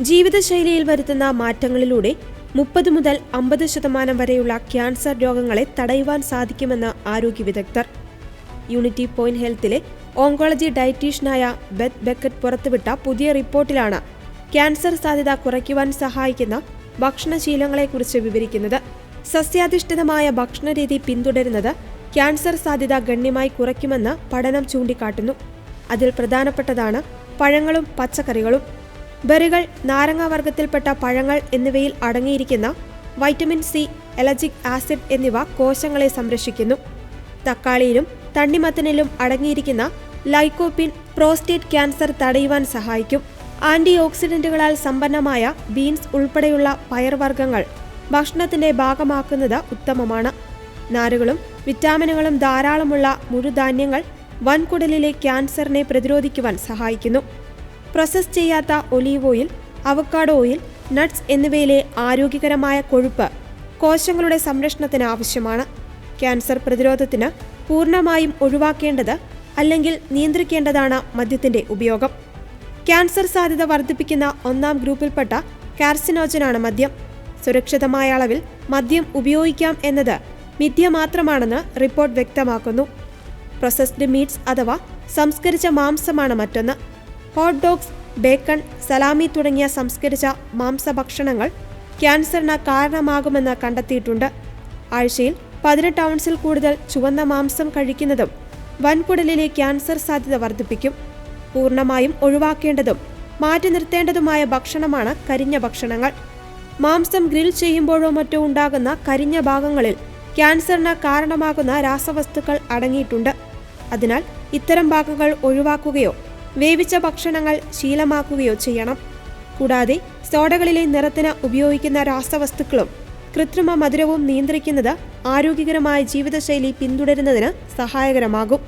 ജീവിതശൈലിയിൽ വരുത്തുന്ന മാറ്റങ്ങളിലൂടെ 30 മുതൽ 50% വരെയുള്ള ക്യാൻസർ രോഗങ്ങളെ തടയുവാൻ സാധിക്കുമെന്ന് ആരോഗ്യ വിദഗ്ധർ. യൂണിറ്റി പോയിന്റ് ഹെൽത്തിലെ ഓങ്കോളജി ഡയറ്റീഷ്യനായ ബെത്ത് ബെക്കറ്റ് പുറത്തുവിട്ട പുതിയ റിപ്പോർട്ടിലാണ് ക്യാൻസർ സാധ്യത കുറയ്ക്കുവാൻ സഹായിക്കുന്ന ഭക്ഷണശീലങ്ങളെക്കുറിച്ച് വിവരിക്കുന്നത്. സസ്യാധിഷ്ഠിതമായ ഭക്ഷണരീതി പിന്തുടരുന്നത് ക്യാൻസർ സാധ്യത ഗണ്യമായി കുറയ്ക്കുമെന്ന് പഠനം ചൂണ്ടിക്കാട്ടുന്നു. അതിൽ പ്രധാനപ്പെട്ടതാണ് പഴങ്ങളും പച്ചക്കറികളും. ബെറികൾ, നാരങ്ങ വർഗത്തിൽപ്പെട്ട പഴങ്ങൾ എന്നിവയിൽ അടങ്ങിയിരിക്കുന്ന വൈറ്റമിൻ സി, എലജിക് ആസിഡ് എന്നിവ കോശങ്ങളെ സംരക്ഷിക്കുന്നു. തക്കാളിയിലും തണ്ണിമത്തനിലും അടങ്ങിയിരിക്കുന്ന ലൈക്കോപിൻ പ്രോസ്റ്റേറ്റ് ക്യാൻസർ തടയുവാൻ സഹായിക്കും. ആന്റി ഓക്സിഡന്റുകളാൽ സമ്പന്നമായ ബീൻസ് ഉൾപ്പെടെയുള്ള പയർവർഗ്ഗങ്ങൾ ഭക്ഷണത്തിന്റെ ഭാഗമാക്കുന്നത് ഉത്തമമാണ്. നാരുകളും വിറ്റാമിനുകളും ധാരാളമുള്ള മുഴുധാന്യങ്ങൾ വൻകുടലിലെ ക്യാൻസറിനെ പ്രതിരോധിക്കുവാൻ സഹായിക്കുന്നു. പ്രോസസ് ചെയ്യാത്ത olive oil, avocado oil, nuts എന്നിവയിലെ ആരോഗ്യകരമായ കൊഴുപ്പ് കോശങ്ങളുടെ സംരക്ഷണത്തിന് ആവശ്യമാണ്. ക്യാൻസർ പ്രതിരോധത്തിന് പൂർണ്ണമായും ഒഴിവാക്കേണ്ടത് അല്ലെങ്കിൽ നിയന്ത്രിക്കേണ്ടതാണ് മദ്യത്തിന്റെ ഉപയോഗം. ക്യാൻസർ സാധ്യത വർദ്ധിപ്പിക്കുന്ന 1-ാം ഗ്രൂപ്പിൽപ്പെട്ട കാർസിനോജനാണ് മദ്യം. സുരക്ഷിതമായ അളവിൽ മദ്യം ഉപയോഗിക്കാം എന്നത് മിഥ്യ മാത്രമാണെന്ന് റിപ്പോർട്ട് വ്യക്തമാക്കുന്നു. പ്രോസസ്ഡ് മീറ്റ്സ് അഥവാ സംസ്കരിച്ച മാംസമാണ് മറ്റൊന്ന്. ഹോട്ട് ഡോഗ്സ്, ബേക്കൺ, സലാമി തുടങ്ങിയ സംസ്കരിച്ച മാംസഭക്ഷണങ്ങൾ ക്യാൻസറിന് കാരണമാകുമെന്ന് കണ്ടെത്തിയിട്ടുണ്ട്. ആഴ്ചയിൽ 18 ഔൺസിൽ കൂടുതൽ ചുവന്ന മാംസം കഴിക്കുന്നതും വൻകുടലിലെ ക്യാൻസർ സാധ്യത വർദ്ധിപ്പിക്കും. പൂർണ്ണമായും ഒഴിവാക്കേണ്ടതും മാറ്റി നിർത്തേണ്ടതുമായ ഭക്ഷണമാണ് കരിഞ്ഞ ഭക്ഷണങ്ങൾ. മാംസം ഗ്രിൽ ചെയ്യുമ്പോഴോ മറ്റോ ഉണ്ടാകുന്ന കരിഞ്ഞ ഭാഗങ്ങളിൽ ക്യാൻസറിന് കാരണമാകുന്ന രാസവസ്തുക്കൾ അടങ്ങിയിട്ടുണ്ട്. അതിനാൽ ഇത്തരം ഭാഗങ്ങൾ ഒഴിവാക്കുകയോ വേവിച്ച ഭക്ഷണങ്ങൾ ശീലമാക്കുകയോ ചെയ്യണം. കൂടാതെ സോഡകളിലെ നിറത്തിന് ഉപയോഗിക്കുന്ന രാസവസ്തുക്കളും കൃത്രിമ മധുരവും നിയന്ത്രിക്കുന്നത് ആരോഗ്യകരമായ ജീവിതശൈലി പിന്തുടരുന്നതിന് സഹായകരമാകും.